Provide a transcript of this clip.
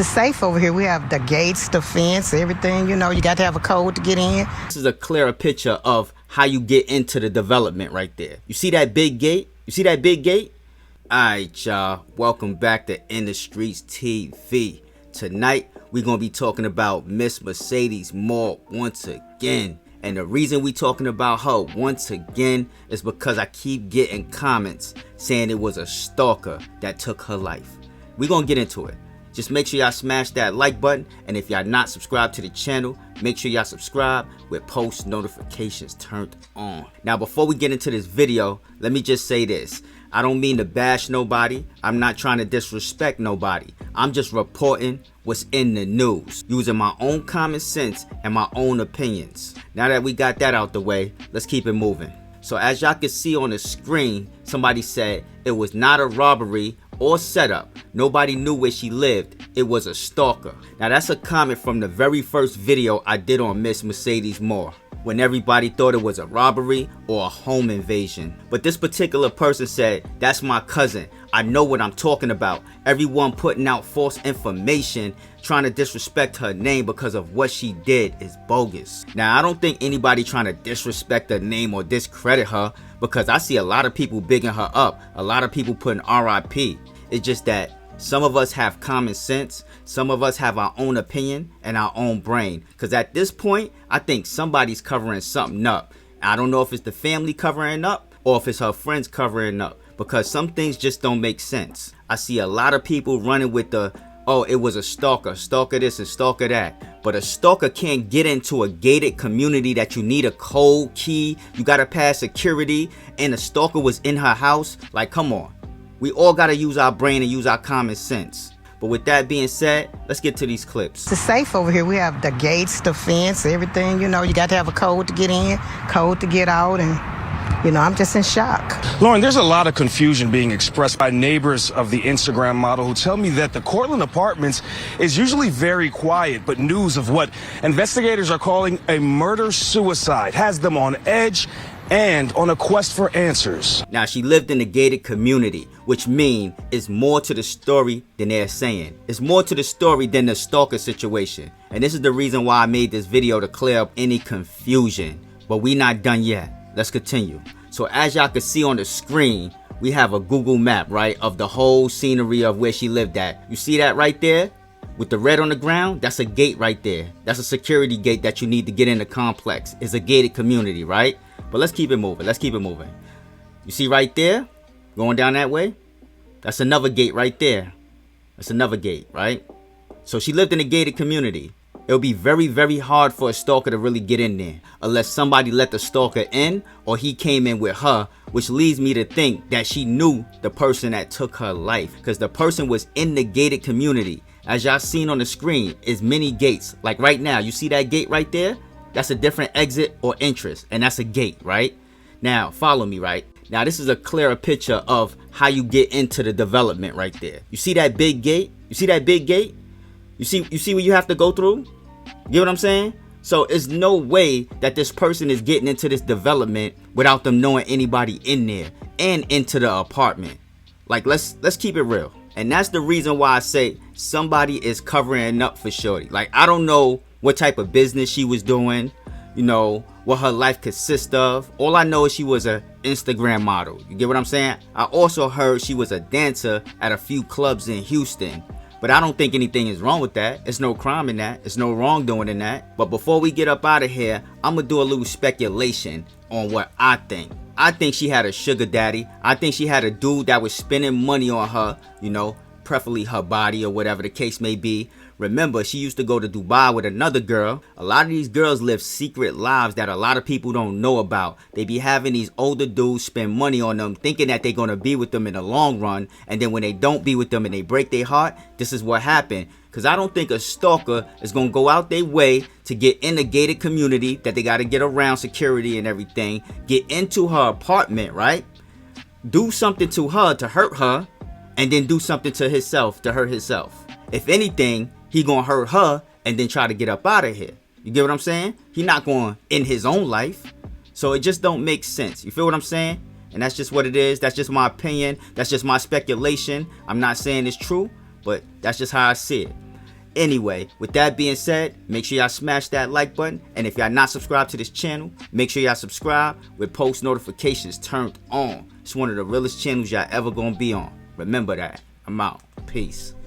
It's safe over here. We have the gates, the fence, everything. You know, you got to have a code to get in. This is a clearer picture of how you get into the development right there. You see that big gate? You see that big gate? Alright, y'all. Welcome back to InTheStreetzTV. Tonight, we're going to be talking about Miss Mercedes Morr once again. And the reason we talking about her once again is because I keep getting comments saying it was a stalker that took her life. We're going to get into it. Just make sure y'all smash that like button, and if y'all not subscribed to the channel, make sure y'all subscribe with post notifications turned on. Now before we get into this video, let me just say this. I don't mean to bash nobody. I'm not trying to disrespect nobody. I'm just reporting what's in the news, using my own common sense and my own opinions. Now that we got that out the way, let's keep it moving. So as y'all can see on the screen, somebody said it was not a robbery or setup. Nobody knew where she lived. It was a stalker. Now that's a comment from the very first video I did on Miss Mercedes Morr, when everybody thought it was a robbery or a home invasion. But this particular person said, that's my cousin. I know what I'm talking about. Everyone putting out false information, trying to disrespect her name because of what she did is bogus. Now, I don't think anybody trying to disrespect her name or discredit her, because I see a lot of people bigging her up. A lot of people putting RIP. It's just that some of us have common sense, some of us have our own opinion and our own brain. Because at this point, I think somebody's covering something up. I don't know if it's the family covering up or if it's her friends covering up, because some things just don't make sense. I see a lot of people running with the, oh, it was a stalker, stalker this and stalker that. But a stalker can't get into a gated community that you need a code key, you gotta pass security, and the stalker was in her house. Like, come on. We all gotta use our brain and use our common sense. But with that being said, let's get to these clips. It's safe over here. We have the gates, the fence, everything. You know, you got to have a code to get in, code to get out, and you know, I'm just in shock. Lauren, there's a lot of confusion being expressed by neighbors of the Instagram model who tell me that the Cortland Apartments is usually very quiet, but news of what investigators are calling a murder-suicide has them on edge and on a quest for answers. Now, she lived in a gated community, which means it's more to the story than they're saying. It's more to the story than the stalker situation. And this is the reason why I made this video, to clear up any confusion. But we not done yet. Let's continue. So as y'all can see on the screen, we have a Google map, right, of the whole scenery of where she lived at. You see that right there? With the red on the ground, that's a gate right there. That's a security gate that you need to get in the complex. It's a gated community, right? But let's keep it moving. Let's keep it moving. You see right there, going down that way? That's another gate right there. That's another gate, right? So she lived in a gated community. It'll be very, very hard for a stalker to really get in there unless somebody let the stalker in or he came in with her, which leads me to think that she knew the person that took her life, because the person was in the gated community. As y'all seen on the screen, is many gates. Like right now, you see that gate right there? That's a different exit or entrance, and that's a gate, right? Now, follow me, right? Now, this is a clearer picture of how you get into the development right there. You see that big gate? You see that big gate? You see what you have to go through? You get what I'm saying? So it's no way that this person is getting into this development without them knowing anybody in there and into the apartment. Like, let's keep it real. And that's the reason why I say somebody is covering up for shorty. Like, I don't know what type of business she was doing, you know, what her life consists of. All I know is she was an Instagram model. You get what I'm saying? I also heard she was a dancer at a few clubs in Houston. But I don't think anything is wrong with that. There's no crime in that. There's no wrongdoing in that. But before we get up out of here, I'm going to do a little speculation on what I think. I think she had a sugar daddy. I think she had a dude that was spending money on her, you know, preferably her body or whatever the case may be. Remember, she used to go to Dubai with another girl. A lot of these girls live secret lives that a lot of people don't know about. They be having these older dudes spend money on them, thinking that they're going to be with them in the long run. And then when they don't be with them and they break their heart, this is what happened. Because I don't think a stalker is going to go out their way to get in a gated community that they got to get around security and everything. Get into her apartment, right? Do something to her to hurt her. And then do something to himself to hurt himself. If anything, he gonna hurt her and then try to get up out of here. You get what I'm saying? He not going to end his own life. So it just don't make sense. You feel what I'm saying? And that's just what it is. That's just my opinion. That's just my speculation. I'm not saying it's true, but that's just how I see it. Anyway, with that being said, make sure y'all smash that like button. And if y'all not subscribed to this channel, make sure y'all subscribe with post notifications turned on. It's one of the realest channels y'all ever gonna be on. Remember that. I'm out. Peace.